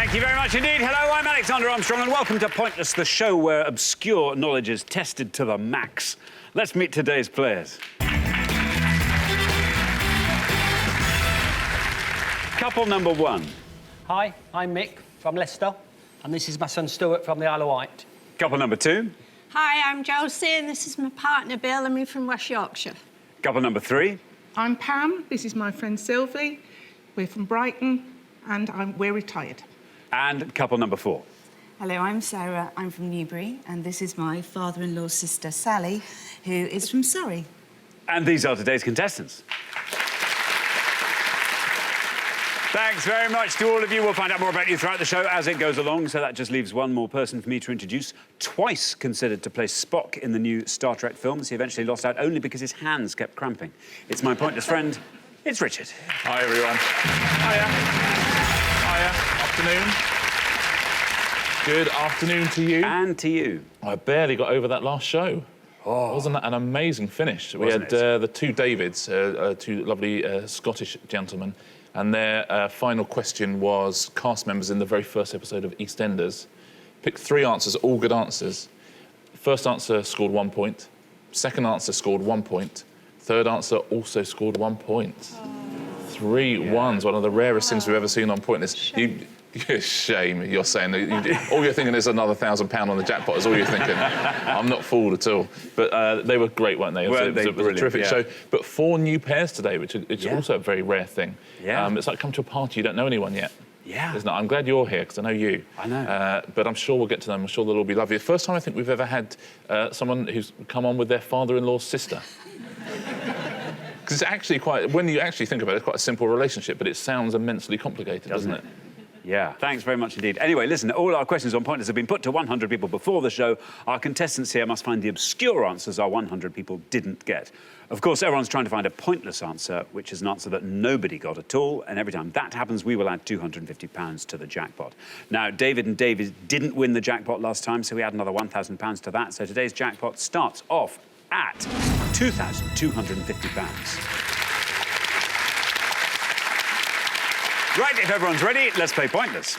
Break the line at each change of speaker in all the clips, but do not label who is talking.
Thank you very much indeed. Hello, I'm Alexander Armstrong, and welcome to Pointless, the show where obscure knowledge is tested to the max. Let's meet today's players. Couple number one.
Hi, I'm Mick from Leicester, and this is my son Stuart from the Isle of Wight.
Couple number two.
Hi, I'm Josie, and this is my partner Bill, and we're from West Yorkshire.
Couple number three.
I'm Pam, this is my friend Sylvie. We're from Brighton, and we're retired.
And couple number four.
Hello, I'm Sarah, I'm from Newbury, and this is my father-in-law's sister, Sally, who is from Surrey.
And these are today's contestants. Thanks very much to all of you. We'll find out more about you throughout the show as it goes along, so that just leaves one more person for me to introduce. Twice considered to play Spock in the new Star Trek films, he eventually lost out only because his hands kept cramping. It's my pointless friend, it's Richard.
Hi, everyone. Hiya. Afternoon. Good afternoon to you.
And to you.
I barely got over that last show. Oh. Wasn't that an amazing finish? We had the two Davids, two lovely Scottish gentlemen, and their final question was cast members in the very first episode of EastEnders. Picked three answers, all good answers. First answer scored 1 point. Second answer scored 1 point. Third answer also scored 1 point. Oh. 3 ones, one of the rarest things we've ever seen on Pointless. Shame, you're saying. All you're thinking is another £1,000 on the jackpot is all you're thinking. I'm not fooled at all. But they were great, weren't they? It was a terrific show. But 4 new pairs today, which is also a very rare thing. Yeah. It's like come to a party, you don't know anyone yet.
Yeah.
Isn't it? I'm glad you're here, because I know you.
I know.
But I'm sure we'll get to them. I'm sure they'll all be lovely. The first time I think we've ever had someone who's come on with their father-in-law's sister. Because it's actually quite, when you actually think about it, it's quite a simple relationship, but it sounds immensely complicated, doesn't it?
Yeah, thanks very much indeed. Anyway, listen, all our questions on Pointless have been put to 100 people before the show. Our contestants here must find the obscure answers our 100 people didn't get. Of course, everyone's trying to find a pointless answer, which is an answer that nobody got at all, and every time that happens, we will add £250 to the jackpot. Now, David and David didn't win the jackpot last time, so we add another £1,000 to that, so today's jackpot starts off at £2,250. Right, if everyone's ready, let's play Pointless.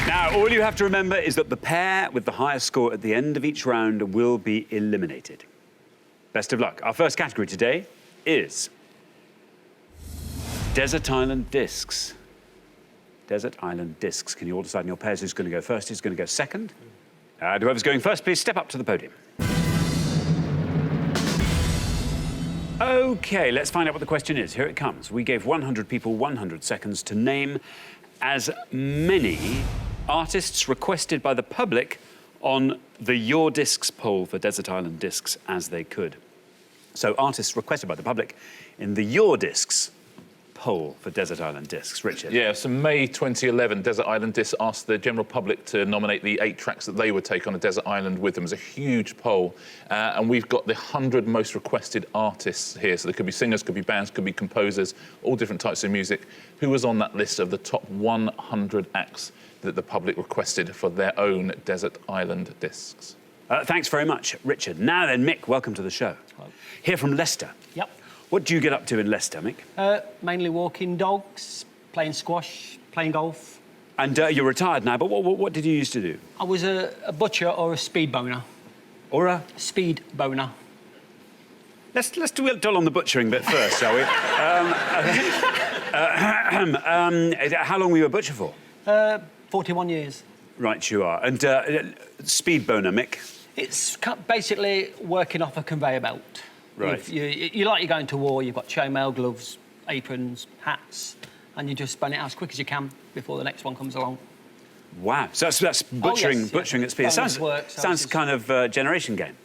Now, all you have to remember is that the pair with the highest score at the end of each round will be eliminated. Best of luck. Our first category today is Desert Island Discs. Desert Island Discs. Can you all decide in your pairs who's going to go first, who's going to go second? Whoever's going first, please step up to the podium. OK, let's find out what the question is. Here it comes. We gave 100 people 100 seconds to name as many artists requested by the public on the Your Discs poll for Desert Island Discs as they could. So, artists requested by the public in the Your Discs poll for Desert Island Discs. Richard?
Yeah, so May 2011, Desert Island Discs asked the general public to nominate the 8 tracks that they would take on a desert island with them. It was a huge poll, and we've got the 100 most requested artists here. So there could be singers, could be bands, could be composers, all different types of music. Who was on that list of the top 100 acts that the public requested for their own Desert Island Discs?
Thanks very much, Richard. Now then, Mick, welcome to the show.
Hello.
Here from Leicester.
Yep.
What do you get up to in Leicester, Mick?
Mainly walking dogs, playing squash, playing golf.
And you're retired now, but what did you used to do?
I was a butcher or a speed boner.
Or a
speed boner.
Let's dwell on the butchering bit first, shall we? How long were you a butcher for?
41 years.
Right, you are. And speed boner, Mick?
It's basically working off a conveyor belt.
Right.
You like you're going to war, you've got chainmail, gloves, aprons, hats, and you just spin it out as quick as you can before the next one comes along.
Wow. So that's butchering, butchering at speed. It sounds kind of generation game.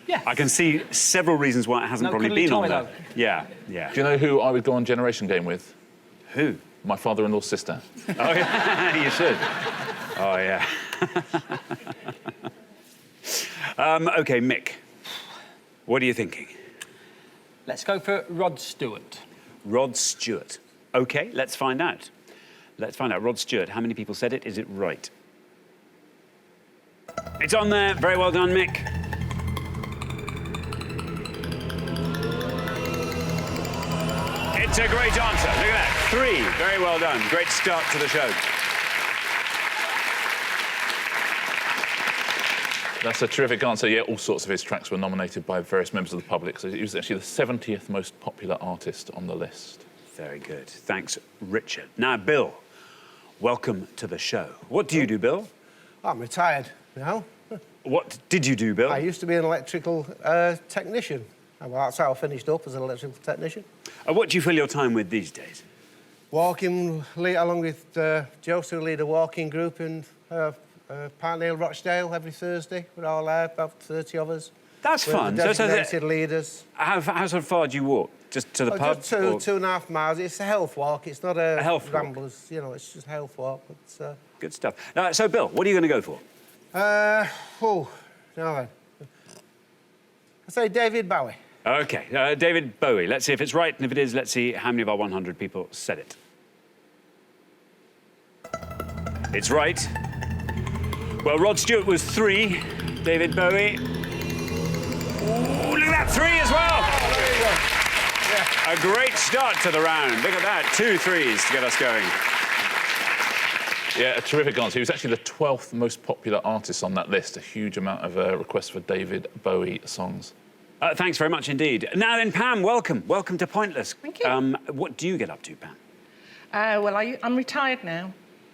Yeah.
I can see several reasons why it hasn't probably been on there. Yeah, yeah.
Do you know who I would go on Generation Game with?
Who?
My father-in-law's sister.
Oh, yeah. You should. Oh, yeah. OK, Mick, what are you thinking?
Let's go for Rod Stewart.
Rod Stewart. OK, let's find out. Let's find out. Rod Stewart, how many people said it? Is it right? It's on there. Very well done, Mick. It's a great answer. Look at that. 3. Very well done. Great start to the show.
That's a terrific answer. Yeah, all sorts of his tracks were nominated by various members of the public. So he was actually the 70th most popular artist on the list.
Very good. Thanks, Richard. Now, Bill, welcome to the show. What do you do, Bill?
I'm retired now.
What did you do, Bill?
I used to be an electrical technician. Well, that's how I finished up as an electrical technician.
What do you fill your time with these days?
Walking, along with Joseph, lead a walking group in Parkdale, Rochdale, every Thursday. We're all there, about 30 of us.
That's
We're
fun.
the designated leaders.
How sort of far do you walk? Just to the pub?
Just 2.5 miles. It's a health walk. It's not a
health walk.
ramblers. You know, it's just a health walk. It's,
Good stuff. So, Bill, what are you going to go for?
now then. I say David Bowie.
OK, David Bowie. Let's see if it's right, and if it is, let's see how many of our 100 people said it. It's right. Well, Rod Stewart was 3. David Bowie. Ooh, look at that, 3 as well.
Oh, there you go. Yeah.
A great start to the round. Look at that, 2 3s to get us going.
Yeah, a terrific answer. He was actually the 12th most popular artist on that list. A huge amount of requests for David Bowie songs.
Thanks very much indeed. Now then, Pam, welcome. Welcome to Pointless.
Thank you.
What do you get up to, Pam?
Well, I'm retired now,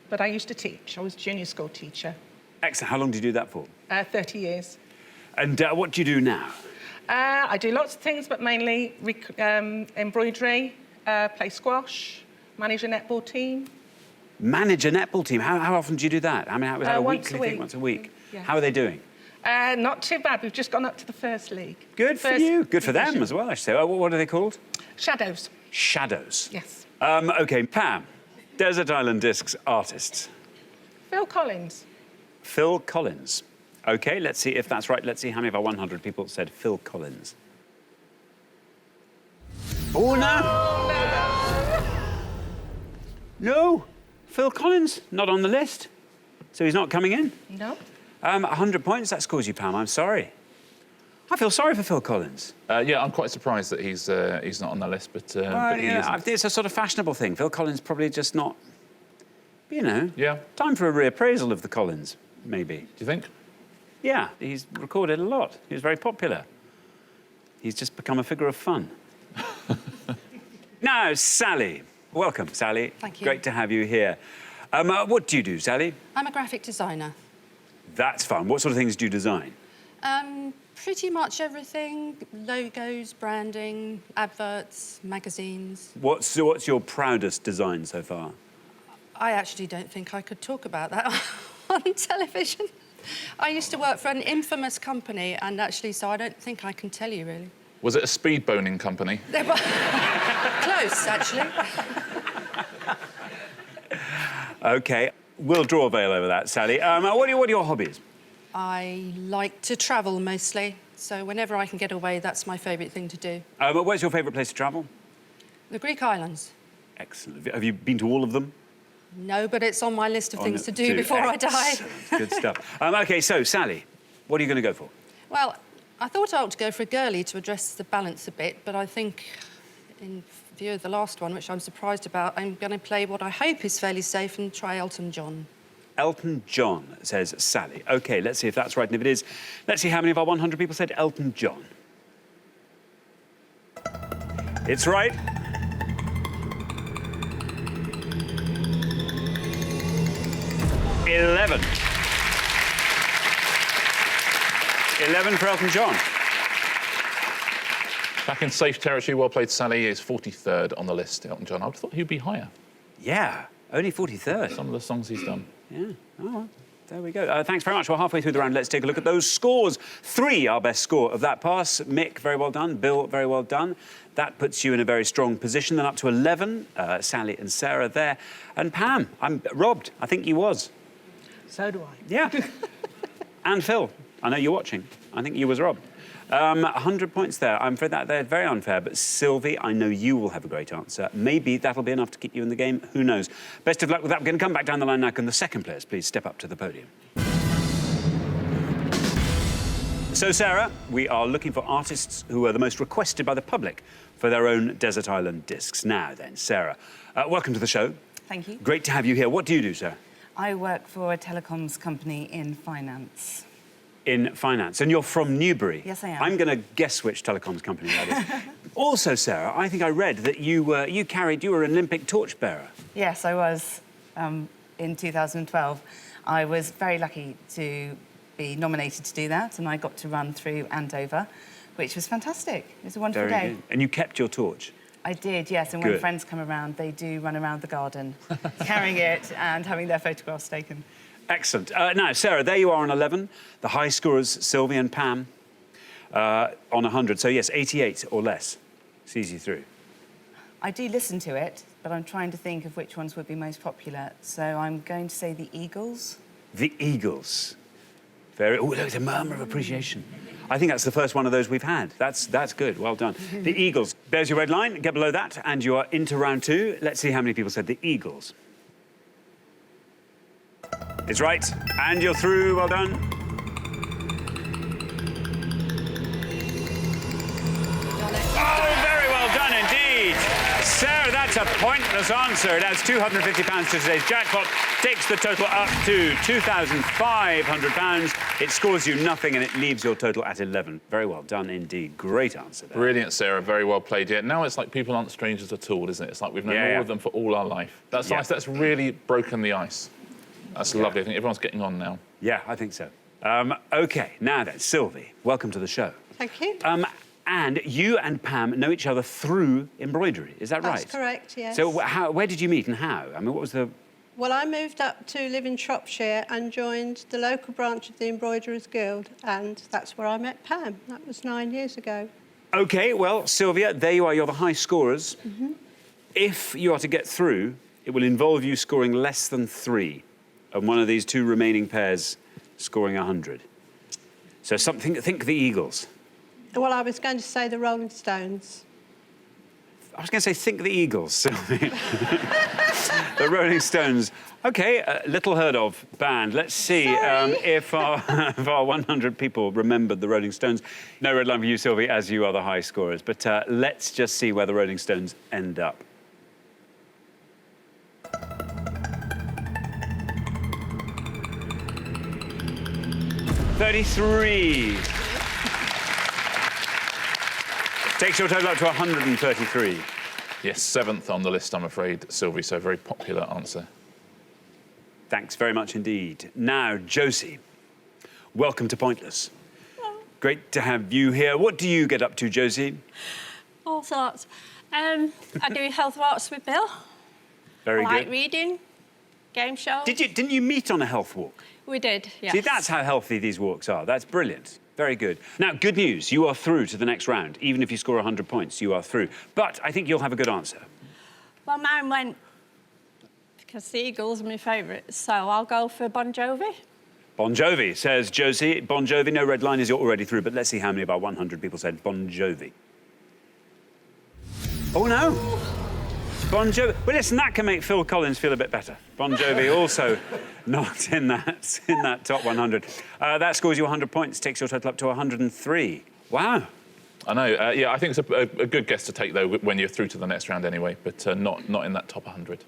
but I used to teach. I was a junior school teacher.
Excellent. How long did you do that for?
30 years.
And what do you do now?
I do lots of things, but mainly embroidery, play squash, manage a netball team.
Manage a netball team. How often do you do that? I mean, was that a
once
weekly
a week.
thing? Once a week.
Yeah.
How are they doing?
Not too bad. We've just gone up to the first league.
Good for
First
you. Good for them
division.
as well, I should say. What are they called?
Shadows.
Shadows.
Yes.
OK, Pam, Desert Island Discs artists.
Phil Collins.
Phil Collins. OK, let's see if that's right. Let's see how many of our 100 people said Phil Collins. Oh, no. No. Phil Collins, not on the list. So he's not coming in?
No.
100 points, that scores you, Pam. I'm sorry. I feel sorry for Phil Collins.
Yeah, I'm quite surprised that he's not on the list, but he
Yeah, I
isn't.
think it's a sort of fashionable thing. Phil Collins probably just not, you know.
Yeah.
Time for a reappraisal of the Collins, maybe.
Do you think?
Yeah, he's recorded a lot. He was very popular. He's just become a figure of fun. Now, Sally. Welcome, Sally.
Thank you.
Great to have you here. What do you do, Sally?
I'm a graphic designer.
That's fun. What sort of things do you design?
Pretty much everything. Logos, branding, adverts, magazines.
What's your proudest design so far?
I actually don't think I could talk about that on television. I used to work for an infamous company, and actually, so I don't think I can tell you, really.
Was it a speed boning company?
They were close, actually.
OK, we'll draw a veil over that, Sally. What are your hobbies?
I like to travel, mostly. So whenever I can get away, that's my favourite thing to do.
Where's your favourite place to travel?
The Greek islands.
Excellent. Have you been to all of them?
No, but it's on my list of things to do before I die.
Good stuff. OK, so, Sally, what are you going to go for?
Well, I thought I ought to go for a girly to address the balance a bit, but I think, in view of the last one, which I'm surprised about, I'm going to play what I hope is fairly safe and try Elton John.
Elton John, says Sally. OK, let's see if that's right. And if it is, let's see how many of our 100 people said Elton John. It's right. Eleven for Elton John.
Back in safe territory, well played, Sally. Is 43rd on the list, Elton John. I would have thought he'd be higher.
Yeah, only 43rd.
Some of the songs he's done.
Yeah, oh, well, there we go. Thanks very much. We're halfway through the round. Let's take a look at those scores. 3, our best score of that pass. Mick, very well done. Bill, very well done. That puts you in a very strong position. Then up to 11, Sally and Sarah there. And Pam, I'm robbed. I think you was.
So do I.
Yeah. And Phil, I know you're watching. I think you was robbed. 100 points there. I'm afraid that they're very unfair, but Sylvie, I know you will have a great answer. Maybe that'll be enough to keep you in the game. Who knows? Best of luck with that. We're going to come back down the line now. Can the second players please step up to the podium? So, Sarah, we are looking for artists who are the most requested by the public for their own Desert Island discs. Now then, Sarah, welcome to the show.
Thank you.
Great to have you here. What do you do, Sarah?
I work for a telecoms company in finance.
In finance. And you're from Newbury?
Yes, I am.
I'm going to guess which telecoms company that is. Also, Sarah, I think I read that you were an Olympic torchbearer.
Yes, I was in 2012. I was very lucky to be nominated to do that, and I got to run through Andover, which was fantastic. It was a wonderful
Very
day.
good. And you kept your torch?
I did, yes, and
Good.
when friends come around, they do run around the garden, carrying it and having their photographs taken.
Excellent. Now, Sarah, there you are on 11. The high scorers, Sylvie and Pam, on 100. So, yes, 88 or less sees you through.
I do listen to it, but I'm trying to think of which ones would be most popular. So I'm going to say the Eagles.
The Eagles. Very... Oh, look, a murmur of appreciation. I think that's the first one of those we've had. That's good. Well done. The Eagles. There's your red line. Get below that, and you are into round 2. Let's see how many people said the Eagles. It's right. And you're through. Well done. Oh, very well done indeed. Sarah, that's a pointless answer. It adds £250 to today's jackpot, takes the total up to £2,500. It scores you nothing and it leaves your total at 11. Very well done indeed. Great answer there.
Brilliant, Sarah. Very well played. Yeah, now it's like people aren't strangers at all, isn't it? It's like we've known all of them for all our life. That's nice. That's really broken the ice. That's lovely. I think everyone's getting on now.
Yeah, I think so. OK, now then, Sylvie, welcome to the show.
Thank you.
And you and Pam know each other through embroidery, is that right?
That's correct, yes.
So where did you meet and how? I mean, what was the...
Well, I moved up to live in Shropshire and joined the local branch of the Embroiderers Guild, and that's where I met Pam. That was 9 years ago.
OK, well, Sylvia, there you are. You're the high scorers. If you are to get through, it will involve you scoring less than 3 and one of these 2 remaining pairs scoring 100. So think the Eagles.
Well, I was going to say the Rolling Stones.
I was going to say think the Eagles, Sylvie. The Rolling Stones. OK, little heard of band. Let's see if our 100 people remembered the Rolling Stones. No red line for you, Sylvie, as you are the high scorers. But let's just see where the Rolling Stones end up. $33. Takes your total up to 133.
Yes, 7th on the list, I'm afraid, Sylvie, so a very popular answer.
Thanks very much indeed. Now, Josie, welcome to Pointless. Great to have you here. What do you get up to, Josie?
All sorts. I do health walks with Bill.
Very
I like
good.
reading, game shows.
Didn't you meet on a health walk?
We did, yes.
See, that's how healthy these walks are. That's brilliant. Very good. Now, good news. You are through to the next round. Even if you score 100 points, you are through. But I think you'll have a good answer.
Well, mine went because the Eagles are my favourite, so I'll go for Bon Jovi.
Bon Jovi, says Josie. Bon Jovi, no red line, as you're already through. But let's see how many of our 100 people said Bon Jovi. Oh, no. Bon Jovi. Well, listen, that can make Phil Collins feel a bit better. Bon Jovi also not in that top 100. That scores you 100 points, takes your total up to 103. Wow.
I know. Yeah, I think it's a good guess to take, though, when you're through to the next round anyway, but not in that top 100.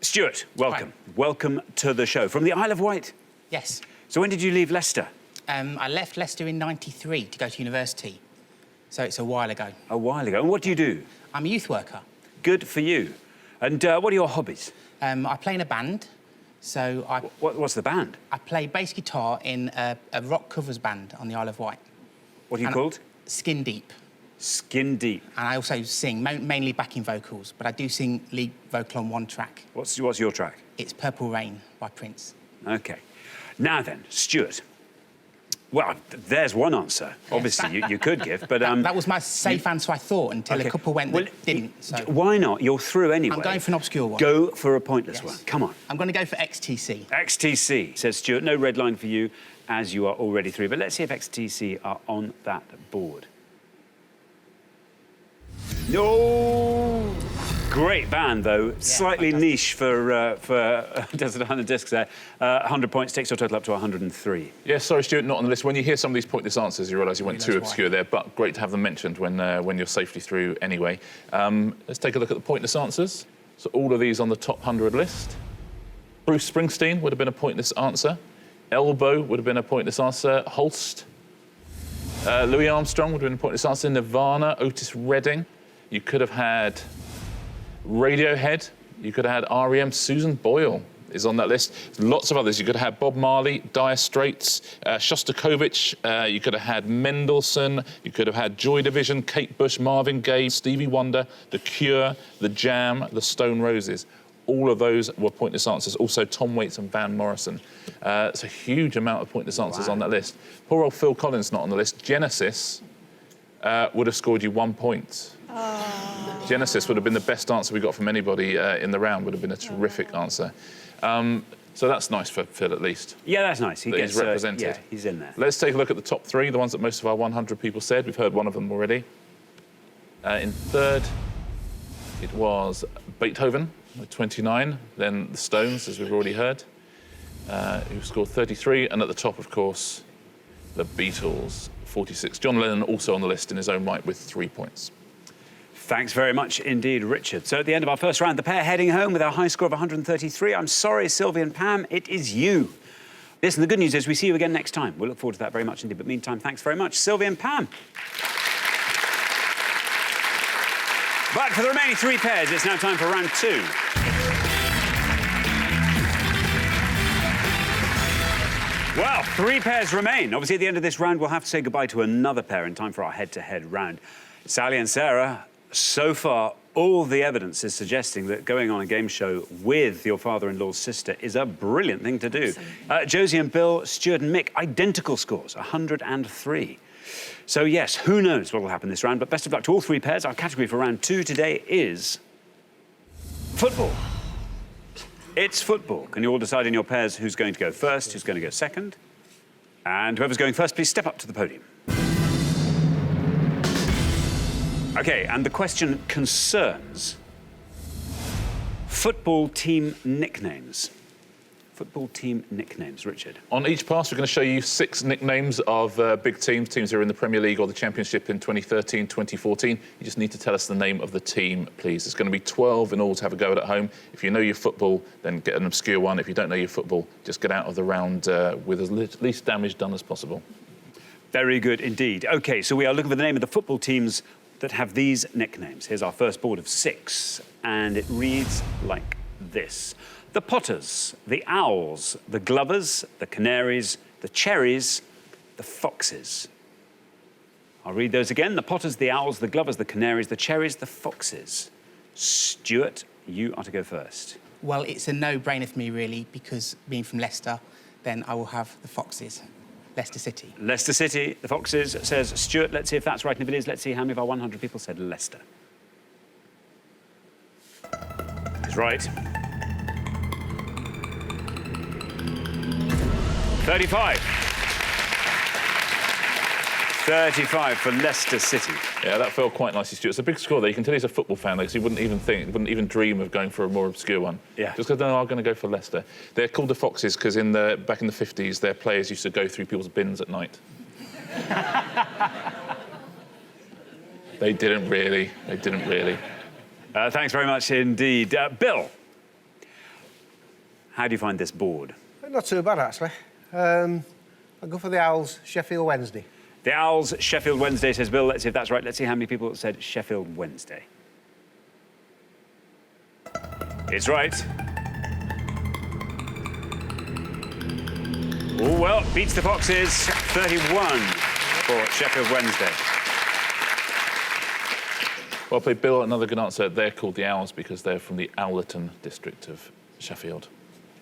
Stuart, welcome. Hi. Welcome to the show. From the Isle of Wight?
Yes.
So when did you leave Leicester?
I left Leicester in '93 to go to university, so it's a while ago.
A while ago. And what do you do?
I'm a youth worker.
Good for you. And what are your hobbies?
I play in a band, so I...
What's the band?
I play bass guitar in a rock covers band on the Isle of Wight.
What are you called?
Skin Deep.
Skin Deep.
And I also sing, mainly backing vocals, but I do sing lead vocal on one track.
What's your track?
It's Purple Rain by Prince.
OK. Now then, Stuart. Well, there's one answer. Obviously, you could give, but...
that was my safe answer, I thought, until a couple went that didn't. So.
Why not? You're through anyway.
I'm going for an obscure one.
Go for a pointless one. Come on.
I'm going to go for XTC.
XTC, says Stuart. No red line for you, as you are already through. But let's see if XTC are on that board. No! Great band, though. Slightly
fantastic.
niche for Desert Island Discs there. 100 points takes your total up to 103.
Yeah, sorry, Stuart, not on the list. When you hear some of these pointless answers, you realise you went too obscure there, but great to have them mentioned when you're safely through anyway. Let's take a look at the pointless answers. So all of these on the top 100 list. Bruce Springsteen would have been a pointless answer. Elbow would have been a pointless answer. Holst. Louis Armstrong would have been a pointless answer. Nirvana, Otis Redding. You could have had Radiohead. You could have had R.E.M. Susan Boyle is on that list. Lots of others. You could have had Bob Marley, Dire Straits, Shostakovich. You could have had Mendelssohn. You could have had Joy Division, Kate Bush, Marvin Gaye, Stevie Wonder, The Cure, The Jam, The Stone Roses. All of those were pointless answers. Also, Tom Waits and Van Morrison. It's a huge amount of pointless answers on that list. Poor old Phil Collins not on the list. Genesis would have scored you 1 point. Oh. Genesis would have been the best answer we got from anybody in the round. Would have been a terrific answer. So that's nice for Phil, at least.
Yeah, that's nice.
He's represented.
Yeah, he's in there.
Let's take a look at the top 3, the ones that most of our 100 people said. We've heard one of them already. In third, it was Beethoven with 29, then the Stones, as we've already heard, who scored 33, and at the top, of course, the Beatles, 46. John Lennon also on the list in his own right with 3 points.
Thanks very much indeed, Richard. So at the end of our first round, the pair heading home with our high score of 133. I'm sorry, Sylvie and Pam, it is you. Listen, the good news is we see you again next time. We'll look forward to that very much indeed. But meantime, thanks very much, Sylvie and Pam. But for the remaining 3 pairs, it's now time for round 2. Well, 3 pairs remain. Obviously, at the end of this round, we'll have to say goodbye to another pair in time for our head-to-head round. Sally and Sarah, so far, all the evidence is suggesting that going on a game show with your father-in-law's sister is a brilliant thing to do. Josie and Bill, Stuart and Mick, identical scores, 103. So, yes, who knows what will happen this round, but best of luck to all 3 pairs. Our category for round 2 today is football. It's football. Can you all decide in your pairs who's going to go first, who's going to go second? And whoever's going first, please step up to the podium. OK, and the question concerns football team nicknames. Football team nicknames. Richard.
On each pass, we're going to show you 6 nicknames of big teams who are in the Premier League or the Championship in 2013, 2014. You just need to tell us the name of the team, please. It's going to be 12 in all to have a go at home. If you know your football, then get an obscure one. If you don't know your football, just get out of the round with as least damage done as possible.
Very good indeed. OK, so we are looking for the name of the football teams that have these nicknames. Here's our first board of 6, and it reads like this. The Potters, the Owls, the Glovers, the Canaries, the Cherries, the Foxes. I'll read those again. The Potters, the Owls, the Glovers, the Canaries, the Cherries, the Foxes. Stuart, you are to go first.
Well, it's a no-brainer for me, really, because being from Leicester, then I will have the Foxes. Leicester City.
Leicester City, the Foxes, says Stuart. Let's see if that's right. And if it is, let's see how many of our 100 people said Leicester. He's right. 35. 35 for Leicester City.
Yeah, that felt quite nicely, Stuart. It's a big score there. You can tell he's a football fan, because he wouldn't even dream of going for a more obscure one.
Yeah.
Just because they are going to go for Leicester. They're called the Foxes because back in the 50s, their players used to go through people's bins at night. They didn't really. They didn't really.
Thanks very much indeed. Bill, how do you find this board?
Not too bad, actually. I'll go for the Owls, Sheffield Wednesday.
The Owls, Sheffield Wednesday, says Bill. Let's see if that's right. Let's see how many people said Sheffield Wednesday. It's right. Oh, well, beats the Foxes. 31 for Sheffield Wednesday.
Well played, Bill. Another good answer. They're called the Owls because they're from the Owlerton district of Sheffield.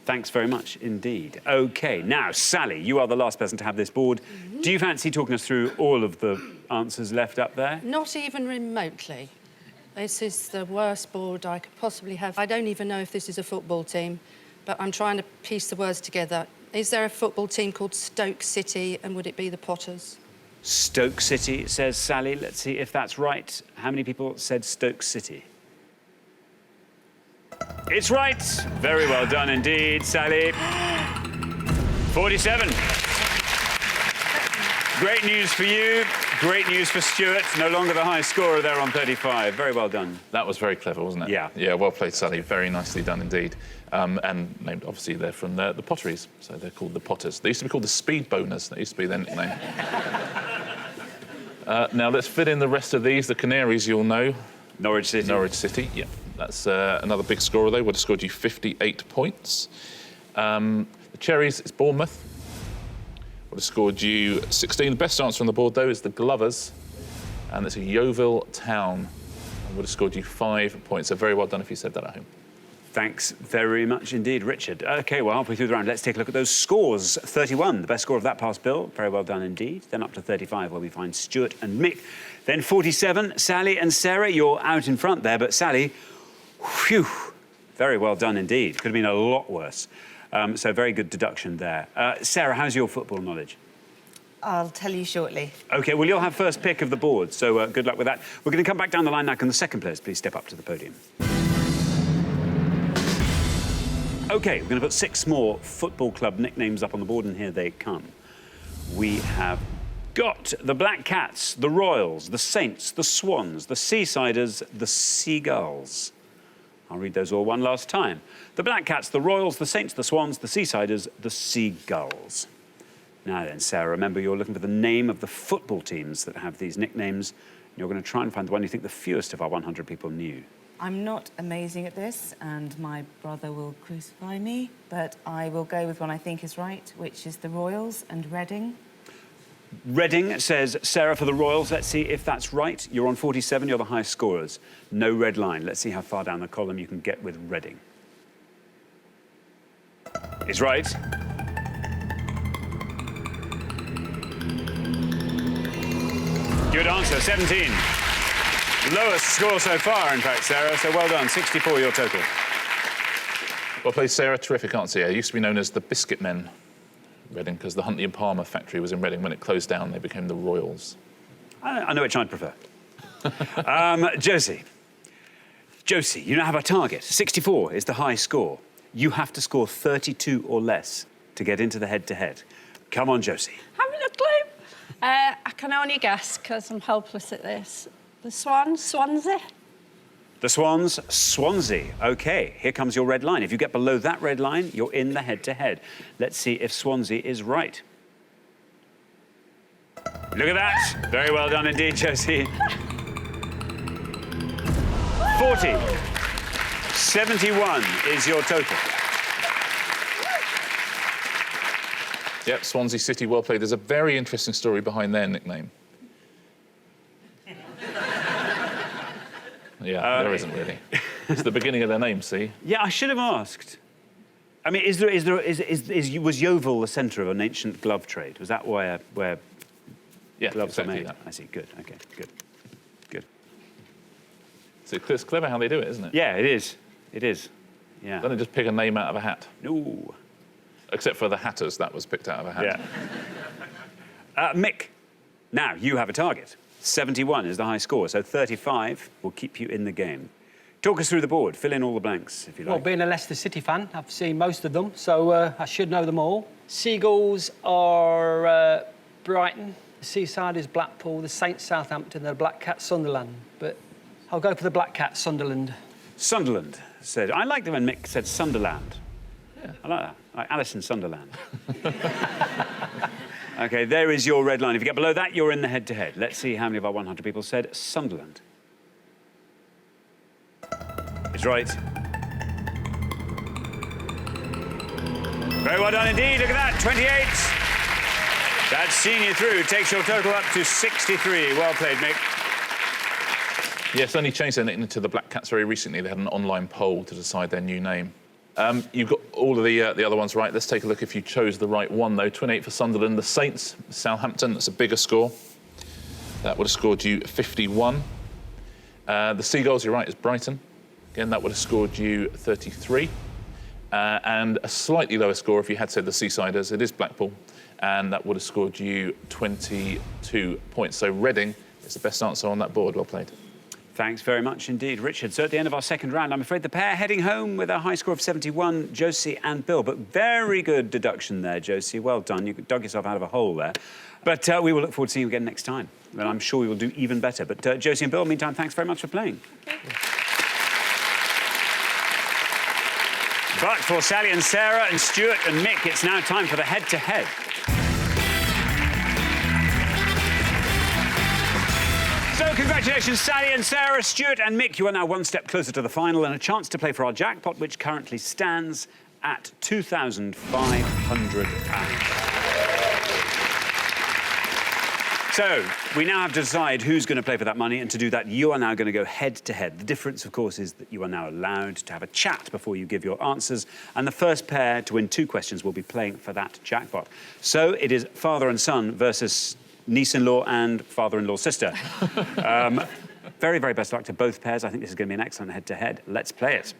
Thanks very much indeed. OK, now, Sally, you are the last person to have this board. Mm-hmm. Do you fancy talking us through all of the answers left up there?
Not even remotely. This is the worst board I could possibly have. I don't even know if this is a football team, but I'm trying to piece the words together. Is there a football team called Stoke City, and would it be the Potters?
Stoke City, says Sally. Let's see if that's right. How many people said Stoke City? It's right. Very well done indeed, Sally. 47. Great news for you. Great news for Stuart. No longer the high scorer there on 35. Very well done.
That was very clever, wasn't it?
Yeah.
Yeah, well played, Sally. Very nicely done indeed. And named, obviously, they're from the Potteries, so they're called the Potters. They used to be called the Speed Boners. That used to be their nickname. Now, let's fit in the rest of these. The Canaries, you'll know.
Norwich City.
Norwich City, yeah. That's another big scorer, though. Would have scored you 58 points. The Cherries, it's Bournemouth. Would have scored you 16. The best answer on the board, though, is the Glovers. And it's a Yeovil Town. And would have scored you 5 points. So very well done if you said that at home.
Thanks very much indeed, Richard. OK, well, halfway through the round, let's take a look at those scores. 31, the best score of that past Bill. Very well done indeed. Then up to 35, where we find Stuart and Mick. Then 47, Sally and Sarah. You're out in front there, but Sally, whew, very well done indeed. Could have been a lot worse. So very good deduction there. Sarah, how's your football knowledge?
I'll tell you shortly.
OK, well, you'll have first pick of the board, so good luck with that. We're going to come back down the line now. Can the second players please step up to the podium? OK, we're going to put 6 more football club nicknames up on the board, and here they come. We have got the Black Cats, the Royals, the Saints, the Swans, the Seasiders, the Seagulls. I'll read those all one last time. The Black Cats, the Royals, the Saints, the Swans, the Seasiders, the Seagulls. Now then, Sarah, remember you're looking for the name of the football teams that have these nicknames. You're going to try and find the one you think the fewest of our 100 people knew.
I'm not amazing at this, and my brother will crucify me, but I will go with one I think is right, which is the Royals and Reading.
Reading says Sarah for the Royals. Let's see if that's right. You're on 47, you're the highest scorers. No red line. Let's see how far down the column you can get with Reading. It's right. Good answer, 17. Lowest score so far, in fact, Sarah, so well done. 64 your total.
Well played, Sarah. Terrific answer. Yeah, it used to be known as the Biscuit Men, Reading, because the Huntley and Palmer factory was in Reading. When it closed down, they became the Royals.
I know which I'd prefer. Josie. Josie, you now have a target. 64 is the high score. You have to score 32 or less to get into the head-to-head. Come on, Josie.
Haven't a clue. I can only guess because I'm hopeless at this. The Swans, Swansea.
The Swans, Swansea. OK, here comes your red line. If you get below that red line, you're in the head-to-head. Let's see if Swansea is right. Look at that. Very well done indeed, Josie. 40. 71 is your total.
Yep, Swansea City, well played. There's a very interesting story behind their nickname. Yeah, there isn't really. It's the beginning of their name, see?
Yeah, I should have asked. I mean, was Yeovil the centre of an ancient glove trade? Was that where
Yeah,
gloves
exactly
are made?
that.
I see. Good. OK, good. Good.
So it's clever how they do it, isn't it?
Yeah, it is. It is. Yeah.
Don't they just pick a name out of a hat?
No.
Except for the Hatters, that was picked out of a hat.
Yeah. Mick, now you have a target. 71 is the high score, so 35 will keep you in the game. Talk us through the board. Fill in all the blanks, if you like.
Well, being a Leicester City fan, I've seen most of them, so I should know them all. Seagulls are Brighton, the Seaside is Blackpool, the Saints Southampton, the Black Cat Sunderland. But I'll go for the Black Cat Sunderland.
Sunderland said. I liked it when Mick said Sunderland. Yeah. I like that. Like Alice in Sunderland. OK, there is your red line. If you get below that, you're in the head-to-head. Let's see how many of our 100 people said Sunderland. It's right. Very well done indeed. Look at that, 28. That's seen you through. Takes your total up to 63. Well played, Mick.
Yes, only changed their nickname to the Black Cats very recently. They had an online poll to decide their new name. You've got all of the other ones right. Let's take a look if you chose the right one, though. 28 for Sunderland. The Saints, Southampton, that's a bigger score. That would have scored you 51. The Seagulls, you're right, is Brighton. Again, that would have scored you 33. And a slightly lower score if you had said the Seasiders, it is Blackpool. And that would have scored you 22 points. So Reading is the best answer on that board. Well played.
Thanks very much indeed, Richard. So at the end of our second round, I'm afraid the pair heading home with a high score of 71, Josie and Bill. But very good deduction there, Josie. Well done. You dug yourself out of a hole there. But we will look forward to seeing you again next time. And I'm sure we will do even better. But Josie and Bill, meantime, thanks very much for playing. But for Sally and Sarah and Stuart and Mick, it's now time for the head-to-head. So congratulations, Sally and Sarah, Stuart and Mick. You are now one step closer to the final and a chance to play for our jackpot, which currently stands at £2,500. So, we now have to decide who's going to play for that money, and to do that, you are now going to go head-to-head. The difference, of course, is that you are now allowed to have a chat before you give your answers, and the first pair to win 2 questions will be playing for that jackpot. So, it is father and son versus niece-in-law and father-in-law's sister. Very, very best luck to both pairs. I think this is going to be an excellent head-to-head. Let's play it.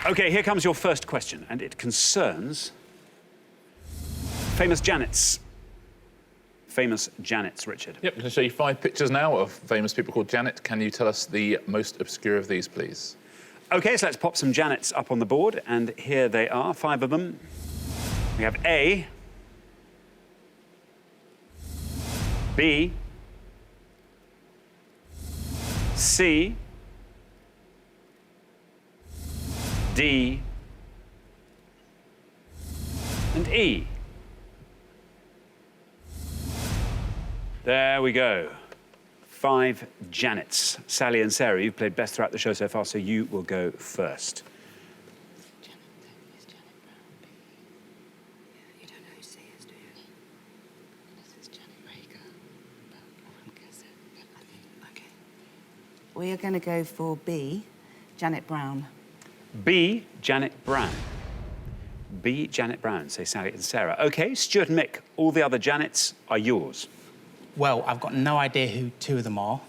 OK, here comes your first question, and it concerns famous Janets. Famous Janets, Richard.
Yep, I'm going to show you 5 pictures now of famous people called Janet. Can you tell us the most obscure of these, please?
OK, so let's pop some Janets up on the board, and here they are, 5 of them. We have A, B, C, D, and E. There we go. 5 Janets. Sally and Sarah, you've played best throughout the show so far, so you will go first.
You don't know who C is, do you? This is Janet Rager, but I won't guess it. OK. We are going to go for B, Janet Brown.
B, Janet Brown. B, Janet Brown, say Sally and Sarah. OK, Stuart and Mick, all the other Janets are yours.
Well, I've got no idea who 2 of them are.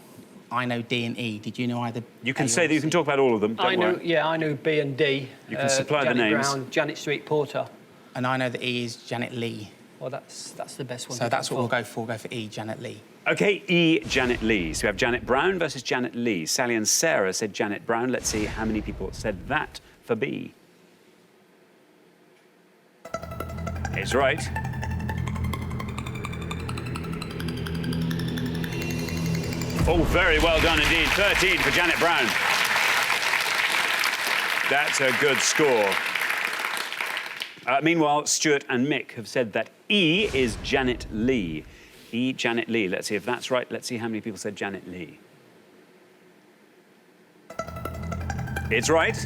I know D and E. Did you know either?
You can
A
say
or
that you can
C?
talk about all of them. Don't worry.
Yeah, I knew B and D.
You can supply the
Janet
names.
Brown, Janet Street Porter.
And I know that E is Janet Lee.
Well, that's the best one.
So that's what we'll go for. We'll go for E, Janet Lee.
OK, E, Janet Lee. So we have Janet Brown versus Janet Lee. Sally and Sarah said Janet Brown. Let's see how many people said that for B. It's right. Oh, very well done indeed. 13 for Janet Brown. That's a good score. Meanwhile, Stuart and Mick have said that E is Janet Lee. E, Janet Lee. Let's see if that's right. Let's see how many people said Janet Lee. It's right.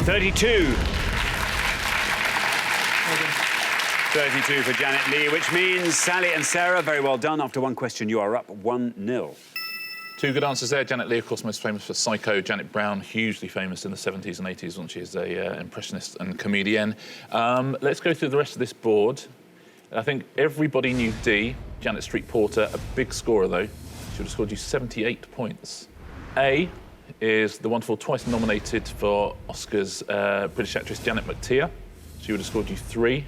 32. 32 for Janet Lee, which means Sally and Sarah, very well done. After 1 question, you are up 1-0.
2 good answers there. Janet Lee, of course, most famous for Psycho. Janet Brown, hugely famous in the 70s and 80s, wasn't she, as a impressionist and comedian. Let's go through the rest of this board. I think everybody knew D, Janet Street Porter, a big scorer, though. She would have scored you 78 points. A is the wonderful, twice nominated for Oscars, British actress Janet McTeer. She would have scored you 3.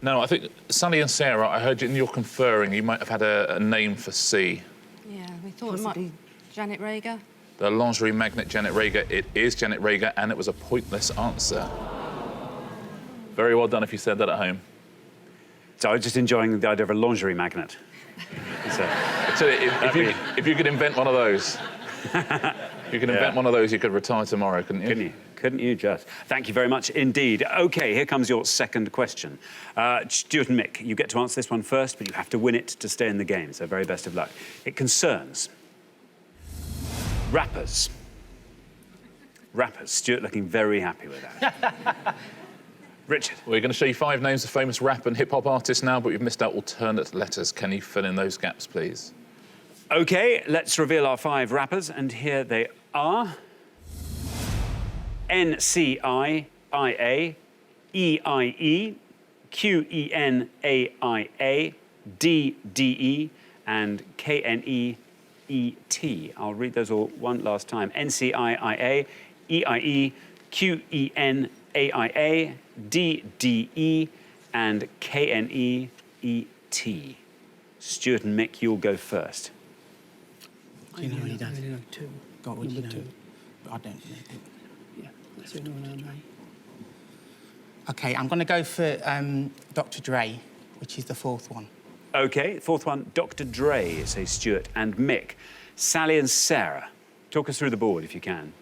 No, I think Sally and Sarah, I heard in your conferring, you might have had a name for C.
Yeah, we thought it might be Janet Rager.
The lingerie magnate Janet Rager. It is Janet Rager, and it was a pointless answer. Very well done if you said that at home.
So I was just enjoying the idea of a lingerie magnet.
So if you could invent one of those, you could invent one of those, you could retire tomorrow, couldn't you?
Couldn't you? Couldn't you just? Thank you very much indeed. OK, here comes your second question. Stuart and Mick, you get to answer this one first, but you have to win it to stay in the game, so very best of luck. It concerns rappers. Rappers. Stuart looking very happy with that. Richard.
We're going to show you 5 names of famous rap and hip-hop artists now, but we've missed out alternate letters. Can you fill in those gaps, please?
OK, let's reveal our 5 rappers, and here they are. N-C-I-I-A, E-I-E, Q-E-N-A-I-A, D-D-E, and K-N-E-E-T. I'll read those all one last time. N-C-I-I-A, E-I-E, Q-E-N-A-I-A, D-D-E, and Kneet. Stuart and Mick, you'll go first.
Do you know any, Dad?
I only know two.
God, what do you
Number
know?
two.
But I don't know.
Yeah, that's the only one I know.
OK, I'm going to go for Dr. Dre, which is the fourth one.
OK, fourth one, Dr. Dre, say Stuart and Mick. Sally and Sarah, talk us through the board if you can.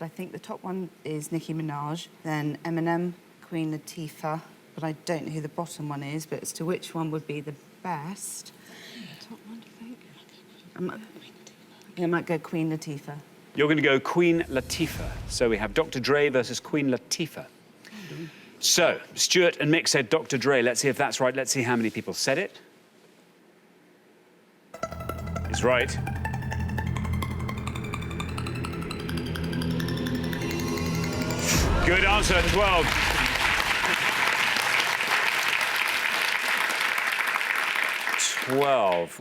I think the top one is Nicki Minaj, then Eminem, Queen Latifah, but I don't know who the bottom one is, but as to which one would be the best. Top one, do you think? I might go Queen Latifah.
You're going to go Queen Latifah. So we have Dr. Dre versus Queen Latifah. So, Stuart and Mick said Dr. Dre. Let's see if that's right. Let's see how many people said it. It's right. Good answer, 12.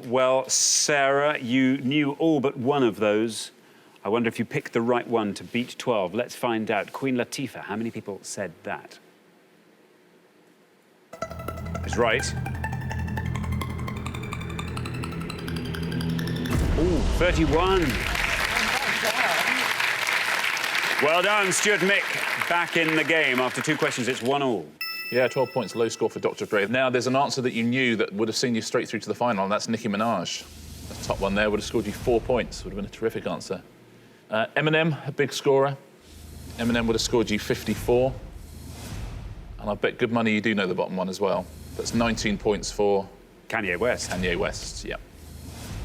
Well, Sarah, you knew all but one of those. I wonder if you picked the right one to beat 12. Let's find out. Queen Latifah, how many people said that? Is right. Ooh, 31. Well done, Stuart and Mick. Back in the game. After 2 questions, it's 1-1.
Yeah, 12 points, low score for Dr. Dre. Now, there's an answer that you knew that would have seen you straight through to the final, and that's Nicki Minaj. The top one there would have scored you 4 points. Would have been a terrific answer. Eminem, a big scorer. Eminem would have scored you 54. And I bet good money you do know the bottom one as well. That's 19 points for...
Kanye West.
Kanye West, yeah.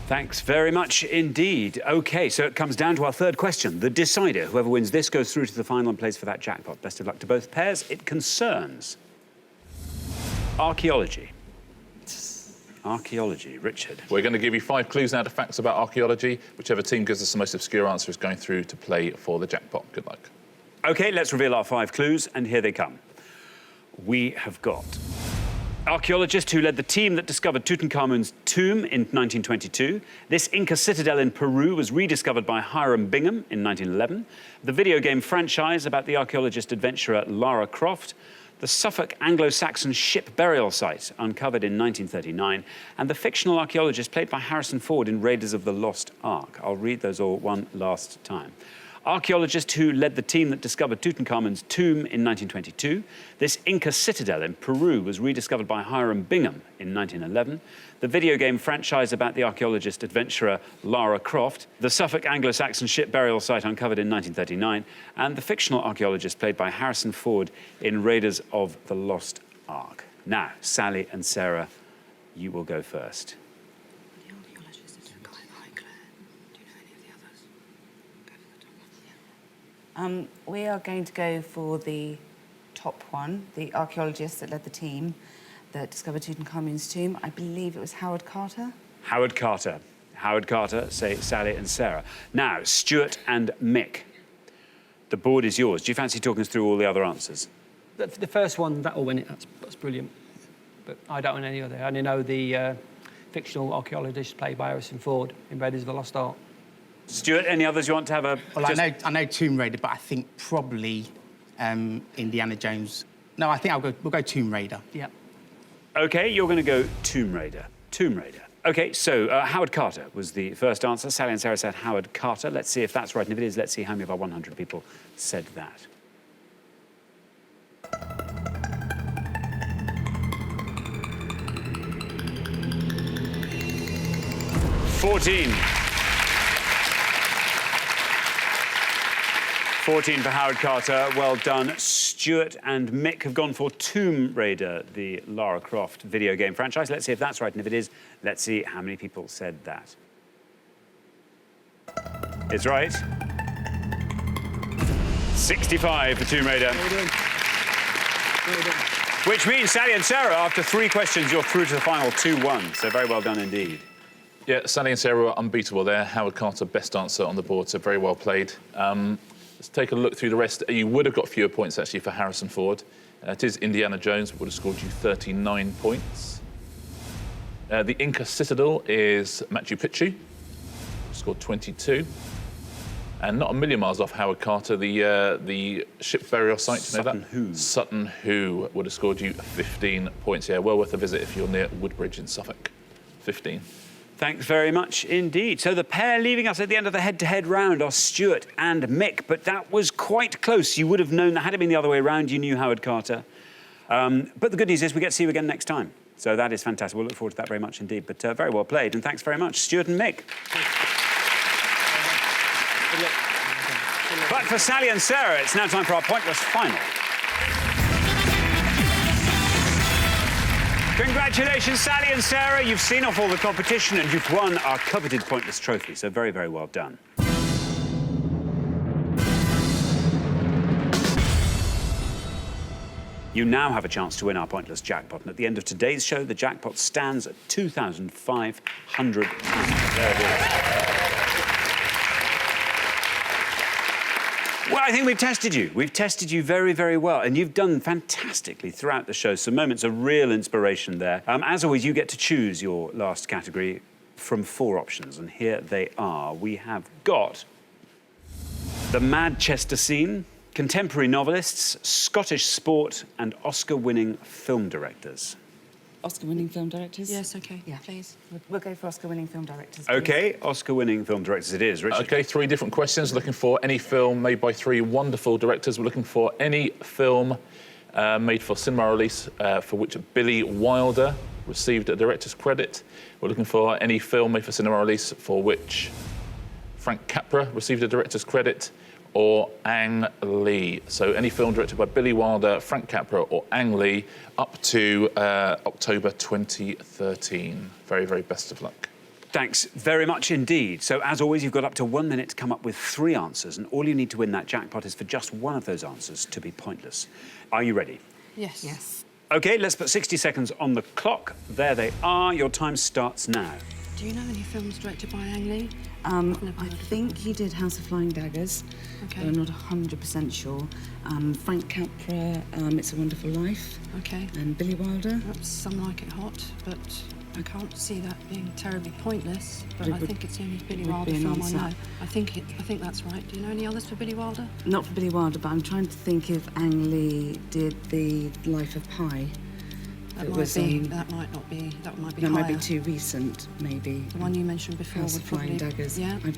Thanks very much indeed. OK, so it comes down to our third question, the decider. Whoever wins this goes through to the final and plays for that jackpot. Best of luck to both pairs. It concerns archaeology. Archaeology. Richard.
We're going to give you 5 clues now to facts about archaeology. Whichever team gives us the most obscure answer is going through to play for the jackpot. Good luck.
OK, let's reveal our 5 clues, and here they come. We have got archaeologist who led the team that discovered Tutankhamun's tomb in 1922. This Inca citadel in Peru was rediscovered by Hiram Bingham in 1911. The video game franchise about the archaeologist adventurer Lara Croft. The Suffolk Anglo-Saxon ship burial site uncovered in 1939. And the fictional archaeologist played by Harrison Ford in Raiders of the Lost Ark. I'll read those all one last time. Archaeologist who led the team that discovered Tutankhamun's tomb in 1922. This Inca citadel in Peru was rediscovered by Hiram Bingham in 1911. The video game franchise about the archaeologist adventurer Lara Croft. The Suffolk Anglo-Saxon ship burial site uncovered in 1939. And the fictional archaeologist played by Harrison Ford in Raiders of the Lost Ark. Now, Sally and Sarah, you will go first.
We are going to go for the top one, the archaeologist that led the team that discovered Tutankhamun's tomb. I believe it was Howard Carter.
Howard Carter. Howard Carter, say Sally and Sarah. Now, Stuart and Mick, the board is yours. Do you fancy talking us through all the other answers?
The first one, that'll win it. That's brilliant. But I don't know any other. I only know the fictional archaeologist played by Harrison Ford in Raiders of the Lost Ark.
Stuart, any others you want to have a...
Well, I know Tomb Raider, but I think probably Indiana Jones. No, I think we'll go Tomb Raider.
Yeah.
OK, you're going to go Tomb Raider. Tomb Raider. OK, so Howard Carter was the first answer. Sally and Sarah said Howard Carter. Let's see if that's right. And if it is, let's see how many of our 100 people said that. $14 for Howard Carter. Well done. Stuart and Mick have gone for Tomb Raider, the Lara Croft video game franchise. Let's see if that's right. And if it is, let's see how many people said that. It's right. 65 for Tomb Raider.
Well done. Well done.
Which means, Sally and Sarah, after 3 questions, you're through to the final 2-1. So very well done indeed.
Yeah, Sally and Sarah were unbeatable there. Howard Carter, best answer on the board, so very well played. Let's take a look through the rest. You would have got fewer points, actually, for Harrison Ford. It is Indiana Jones, would have scored you 39 points. The Inca Citadel is Machu Picchu, scored 22. And not a million miles off Howard Carter, the ship burial site. You know
Sutton
that?
Hoo.
Sutton Hoo would have scored you 15 points. Yeah, well worth a visit if you're near Woodbridge in Suffolk. 15.
Thanks very much indeed. So the pair leaving us at the end of the head-to-head round are Stuart and Mick, but that was quite close. You would have known that had it been the other way around, you knew Howard Carter. But the good news is we get to see you again next time. So that is fantastic. We'll look forward to that very much indeed. But very well played, and thanks very much, Stuart and Mick. But for Sally and Sarah, it's now time for our pointless final. Congratulations, Sally and Sarah. You've seen off all the competition and you've won our coveted pointless trophy. So very, very well done. You now have a chance to win our pointless jackpot. And at the end of today's show, the jackpot stands at £2,500. There it is. Well, I think we've tested you. We've tested you very, very well. And you've done fantastically throughout the show. Some moments of real inspiration there. As always, you get to choose your last category from 4 options. And here they are. We have got the Manchester scene, contemporary novelists, Scottish sport, and Oscar-winning film directors.
Oscar-winning film directors?
Yes, OK,
Yeah.
please.
We'll go for Oscar-winning film directors.
OK, Oscar-winning film directors it is. Richard?
OK, 3 different questions. Looking for any film made by 3 wonderful directors. We're looking for any film made for cinema release for which Billy Wilder received a director's credit. We're looking for any film made for cinema release for which Frank Capra received a director's credit, or Ang Lee. So any film directed by Billy Wilder, Frank Capra or Ang Lee up to October 2013. Very, very best of luck.
Thanks very much indeed. So, as always, you've got up to 1 minute to come up with 3 answers, and all you need to win that jackpot is for just one of those answers to be pointless. Are you ready?
Yes.
Yes.
OK, let's put 60 seconds on the clock. There they are. Your time starts now.
Do you know any films directed by Ang Lee?
I think he did House of Flying Daggers,
OK.
but I'm not 100% sure. Frank Capra, It's a Wonderful Life.
OK.
And Billy Wilder.
Perhaps Some Like It Hot, but I can't see that being terribly pointless. But I think it's the only Billy Wilder
be an
film I
answer.
know. I think that's right. Do you know any others for Billy Wilder?
Not for Billy Wilder, but I'm trying to think if Ang Lee did The Life of Pi.
That
It
might
was,
be. That might not be. That might be
That
higher.
might be too recent, maybe.
The one you mentioned before
House
would
of Flying
probably.
Daggers.
Yeah,
I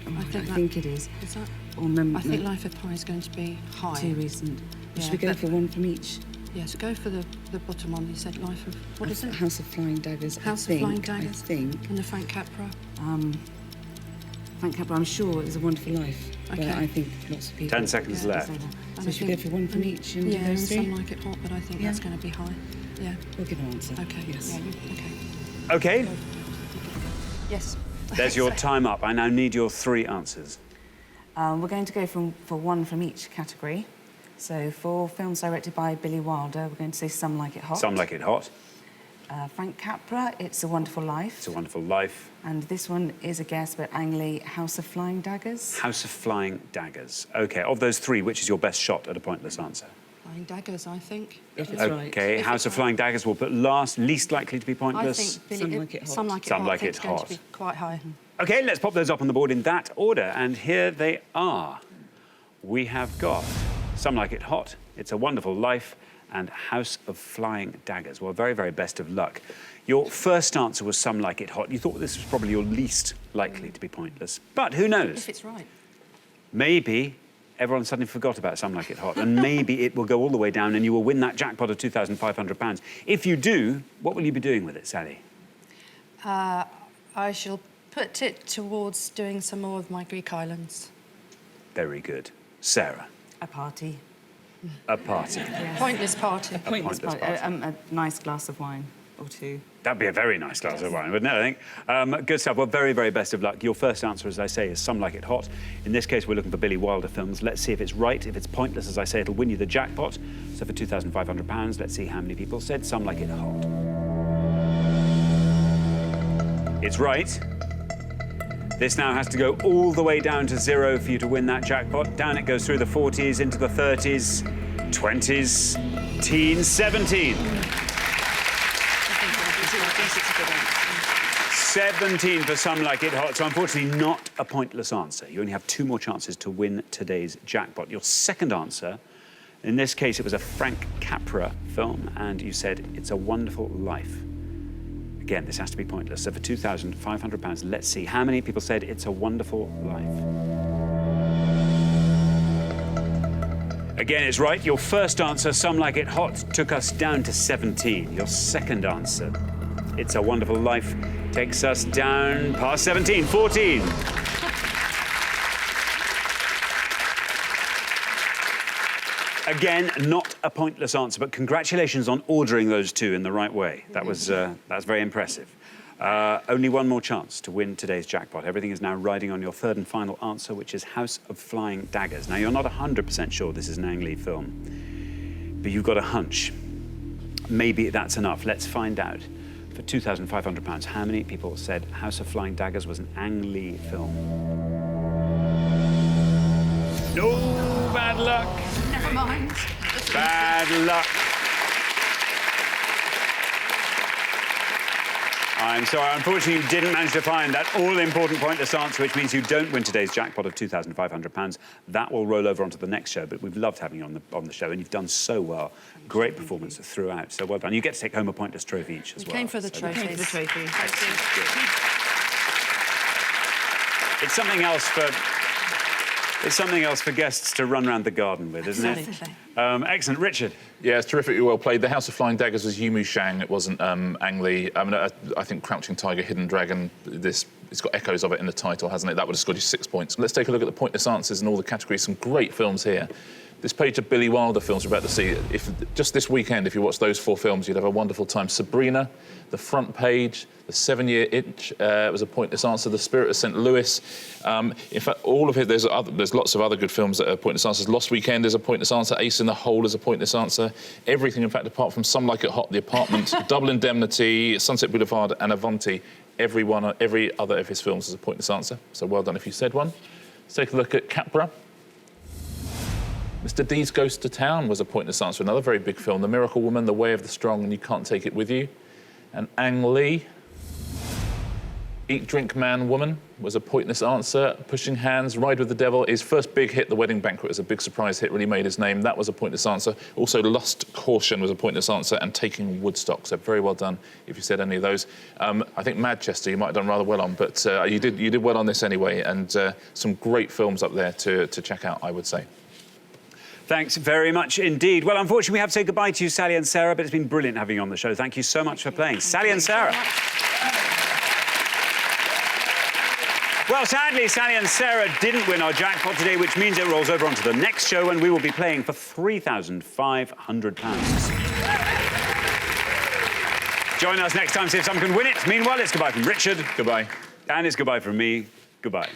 think it is.
Is that?
Or
I think Life of Pi is going to be high.
Too recent.
Yeah,
Should we go
but-
for one from each?
Yeah, so go for the bottom one. You said Life of. What is it?
House of Flying Daggers.
House
I
of
think,
Flying Daggers.
I think.
And the Frank Capra.
Frank Capra, I'm sure It's a Wonderful Life. But
Okay.
I think lots of people.
10 seconds
Yeah,
left.
So
And I
should we go
think-
for one from each and
Yeah,
do
and
those 3?
Some Like It Hot, but I think that's
Yeah.
going to be high. Yeah.
We'll give an answer.
Okay.
Yes.
Yeah, okay.
OK,
Yes.
there's your time up. I now need your 3 answers.
We're going to go for one from each category. So for films directed by Billy Wilder, we're going to say Some Like It Hot.
Some Like It Hot,
Frank Capra, It's a Wonderful Life.
It's a Wonderful Life,
And this one is a guess, but Ang Lee, House of Flying Daggers.
House of Flying Daggers. OK, of those 3, which is your best shot at a pointless answer?
Flying Daggers, I think.
If it's right.
OK,
If
House
it's
of Flying Daggers will put last, least likely to be
I
pointless.
think
Some Like It Hot.
Some Like It
Some
Hot.
Like
I think
It
it's going
Hot.
to be quite high.
OK, let's pop those up on the board in that order. And here they are. We have got Some Like It Hot, It's a Wonderful Life, and House of Flying Daggers. Well, very, very best of luck. Your first answer was Some Like It Hot. You thought this was probably your least likely to be pointless. But who knows?
If it's right.
Maybe everyone suddenly forgot about Some Like It Hot, and maybe it will go all the way down and you will win that jackpot of £2,500. If you do, what will you be doing with it, Sally?
I shall put it towards doing some more of my Greek islands.
Very good. Sarah?
A party.
A party.
Pointless party.
Pointless
pointless
party.
party.
A nice glass of wine or 2.
That'd be a very nice glass of wine, wouldn't it, I think? Good stuff. Well, very, very best of luck. Your first answer, as I say, is Some Like It Hot. In this case, we're looking for Billy Wilder films. Let's see if it's right. If it's pointless, as I say, it'll win you the jackpot. So for £2,500, let's see how many people said Some Like It Hot. It's right. This now has to go all the way down to 0 for you to win that jackpot. Down it goes through the 40s, into the 30s, 20s, teens, 17. 17 for Some Like It Hot, so unfortunately not a pointless answer. You only have 2 more chances to win today's jackpot. Your second answer, in this case, it was a Frank Capra film, and you said It's a Wonderful Life. Again, this has to be pointless. So for £2,500, let's see how many people said It's a Wonderful Life. Again, it's right. Your first answer, Some Like It Hot, took us down to 17. Your second answer, It's a Wonderful Life, takes us down past 17, 14. Again, not a pointless answer, but congratulations on ordering those 2 in the right way. That's very impressive. Only 1 more chance to win today's jackpot. Everything is now riding on your third and final answer, which is House of Flying Daggers. Now, you're not 100% sure this is an Ang Lee film, but you've got a hunch. Maybe that's enough. Let's find out. For £2,500, how many people said House of Flying Daggers was an Ang Lee film? No, bad luck.
Never mind.
Bad luck. I'm sorry, unfortunately, you didn't manage to find that all-important pointless answer, which means you don't win today's jackpot of £2,500. That will roll over onto the next show, but we've loved having you on the show, and you've done so well. Great performance throughout, so well done. You get to take home a pointless trophy each as well.
Came for the trophy.
Came for the trophy.
It's something else for... It's something else for guests to run around the garden with, isn't it? Excellent. Richard?
Yeah, it's terrifically well played. The House of Flying Daggers was Yimu Shang. It wasn't Ang Lee. I mean, I think Crouching Tiger, Hidden Dragon, it's got echoes of it in the title, hasn't it? That would have scored you 6 points. Let's take a look at the pointless answers in all the categories. Some great films here. This page of Billy Wilder films we're about to see. If just this weekend, if you watch those 4 films, you'd have a wonderful time. Sabrina, The Front Page, The 7-Year Itch was a pointless answer. The Spirit of St. Louis. In fact, all of it. There's lots of other good films that are pointless answers. Lost Weekend is a pointless answer. Ace in the Hole is a pointless answer. Everything, in fact, apart from Some Like It Hot, The Apartment, Double Indemnity, Sunset Boulevard, and Avanti. Every other of his films is a pointless answer. So well done if you said one. Let's take a look at Capra. Mr. D's Ghost to Town was a pointless answer. Another very big film. The Miracle Woman, The Way of the Strong, and You Can't Take It With You. And Ang Lee. Eat, Drink, Man, Woman was a pointless answer. Pushing Hands, Ride with the Devil. His first big hit, The Wedding Banquet, was a big surprise hit, really made his name. That was a pointless answer. Also, Lust, Caution was a pointless answer, and Taking Woodstock. So very well done if you said any of those. I think Manchester you might have done rather well on, but you did well on this anyway, and some great films up there to check out, I would say.
Thanks very much indeed. Well, unfortunately, we have to say goodbye to you, Sally and Sarah, but it's been brilliant having you on the show. Thank you so much for playing. Sally and Sarah. Well, sadly, Sally and Sarah didn't win our jackpot today, which means it rolls over onto the next show, when we will be playing for £3,500. Join us next time, see if someone can win it. Meanwhile, it's goodbye from Richard.
Goodbye.
And it's goodbye from me. Goodbye.